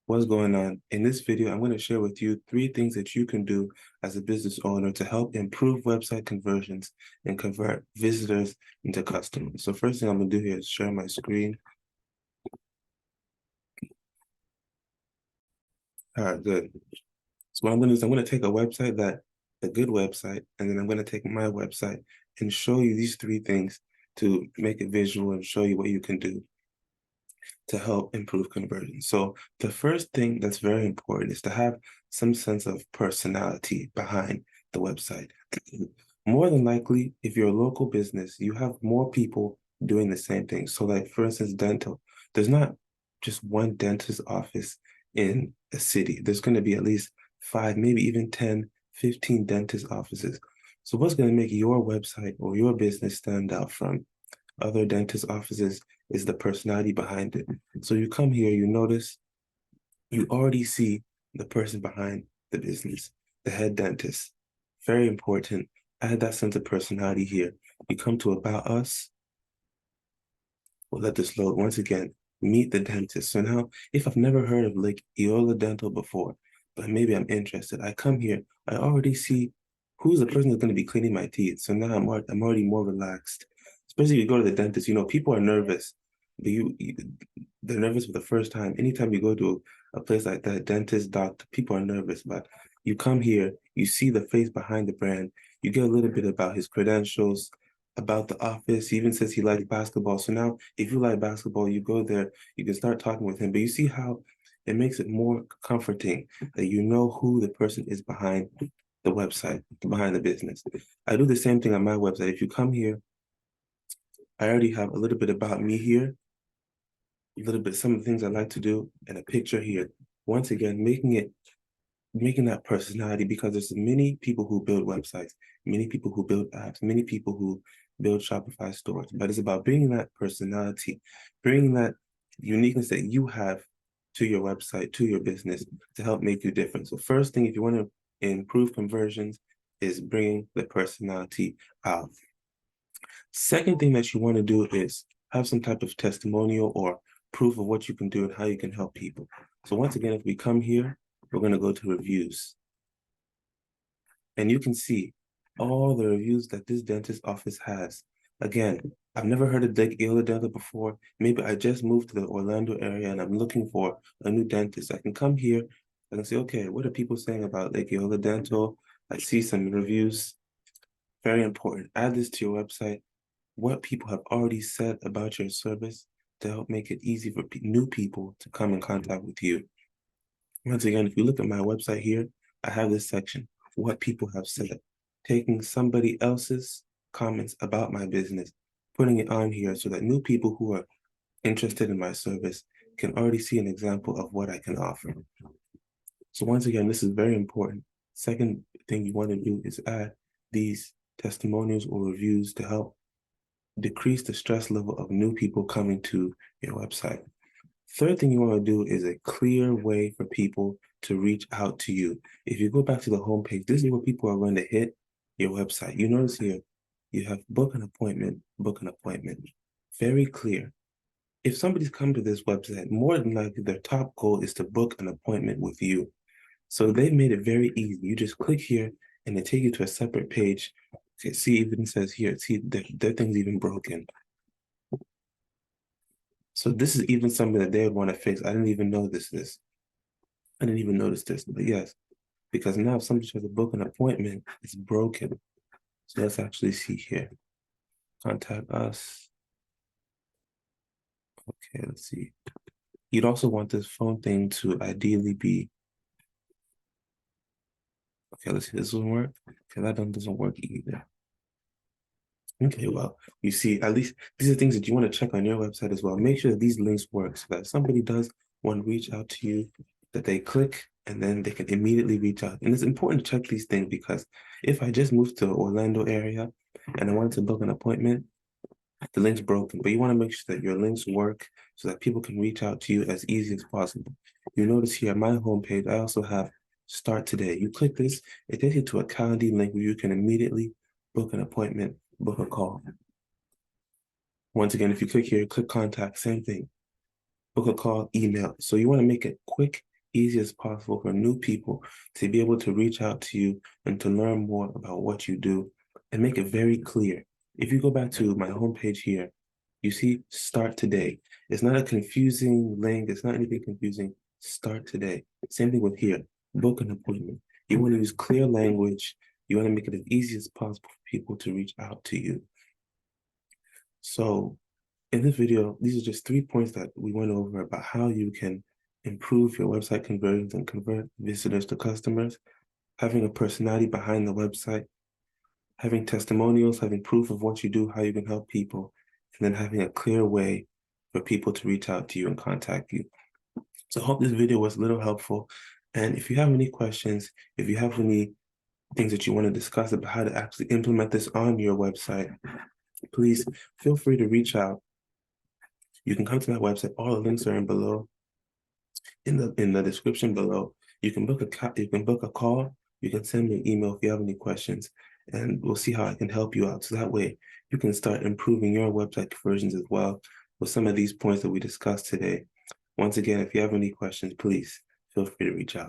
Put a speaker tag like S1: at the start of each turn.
S1: What's going on? In this video, I'm going to share with you 3 things that you can do as a business owner to help improve website conversions and convert visitors into customers. So first thing I'm going to do here is share my screen. All right, good. So what I'm going to do is I'm going to take a good website, and then I'm going to take my website and show you these 3 things to make it visual and show you what you can do to help improve conversion. So the first thing that's very important is to have some sense of personality behind the website. More than likely, if you're a local business, you have more people doing the same thing. So like, for instance, dental, there's not just one dentist office in a city. There's going to be at least 5, maybe even 10, 15 dentist offices. So what's going to make your website or your business stand out from other dentist offices is the personality behind it. So you come here, you notice, you already see the person behind the business, the head dentist. Very important. Add that sense of personality here. You come to About Us. We'll let this load. Once again, meet the dentist. So now, if I've never heard of Lake Eola Dental before, but maybe I'm interested, I come here, I already see who's the person that's going to be cleaning my teeth. So now I'm already more relaxed. Especially if you go to the dentist, people are nervous. But they're nervous for the first time. Anytime you go to a place like that, dentist, doctor, people are nervous. But you come here, you see the face behind the brand, you get a little bit about his credentials, about the office. He even says he likes basketball. So now, if you like basketball, you go there, you can start talking with him. But you see how it makes it more comforting that you know who the person is behind the website, behind the business. I do the same thing on my website. If you come here, I already have a little bit about me here, a little bit, some of the things I like to do, and a picture here. Once again, making that personality, because there's many people who build websites, many people who build apps, many people who build Shopify stores, but it's about bringing that personality, bringing that uniqueness that you have to your website, to your business, to help make you different. So first thing, if you want to improve conversions, is bringing the personality out. Second thing that you want to do is have some type of testimonial or proof of what you can do and how you can help people. So once again, if we come here, we're going to go to reviews. And you can see all the reviews that this dentist office has. Again, I've never heard of Lake Eola Dental before. Maybe I just moved to the Orlando area and I'm looking for a new dentist. I can come here, I can say, okay, what are people saying about Lake Eola Dental? I see some reviews. Very important. Add this to your website. What people have already said about your service to help make it easy for new people to come in contact with you. Once again, if you look at my website here, I have this section, what people have said, taking somebody else's comments about my business, putting it on here so that new people who are interested in my service can already see an example of what I can offer. So once again, this is very important. Second thing you want to do is add these testimonials or reviews to help decrease the stress level of new people coming to your website. Third thing you want to do is a clear way for people to reach out to you. If you go back to the homepage, this is where people are going to hit your website. You notice here, you have book an appointment, book an appointment. Very clear. If somebody's come to this website, more than likely their top goal is to book an appointment with you. So they've made it very easy. You just click here and they take you to a separate page. See, even says here, see, their thing's even broken. So this is even something that they would want to fix. I didn't even know this. I didn't even notice this, but yes, because now if somebody tries to book an appointment, it's broken. So let's actually see here. Contact us. Okay, let's see. You'd also want this phone thing to ideally be, okay, let's see, this will work. Okay, that one doesn't work either. Okay, well, you see, at least these are things that you want to check on your website as well. Make sure that these links work so that if somebody does want to reach out to you, that they click and then they can immediately reach out. And it's important to check these things because if I just moved to the Orlando area and I wanted to book an appointment, the link's broken. But you want to make sure that your links work so that people can reach out to you as easy as possible. You notice here on my homepage, I also have Start Today. You click this, it takes you to a Calendly link where you can immediately book an appointment, book a call. Once again, if you click here, click contact, same thing. Book a call, email. So you want to make it quick easy as possible for new people to be able to reach out to you and to learn more about what you do, and make it very clear. If you go back to my homepage here, you see start today. It's not a confusing link. It's not anything confusing. Start today. Same thing with here, book an appointment. You want to use clear language. You want to make it as easy as possible for people to reach out to you. So in this video, these are just 3 points that we went over about how you can improve your website conversions and convert visitors to customers, having a personality behind the website, having testimonials, having proof of what you do, how you can help people, and then having a clear way for people to reach out to you and contact you. So I hope this video was a little helpful. And if you have any questions, if you have any things that you want to discuss about how to actually implement this on your website, please feel free to reach out. You can come to my website. All the links are in below, in the description below. You can book a call. You can send me an email if you have any questions, and we'll see how I can help you out. So that way you can start improving your website conversions as well with some of these points that we discussed today. Once again, if you have any questions, please feel free to reach out.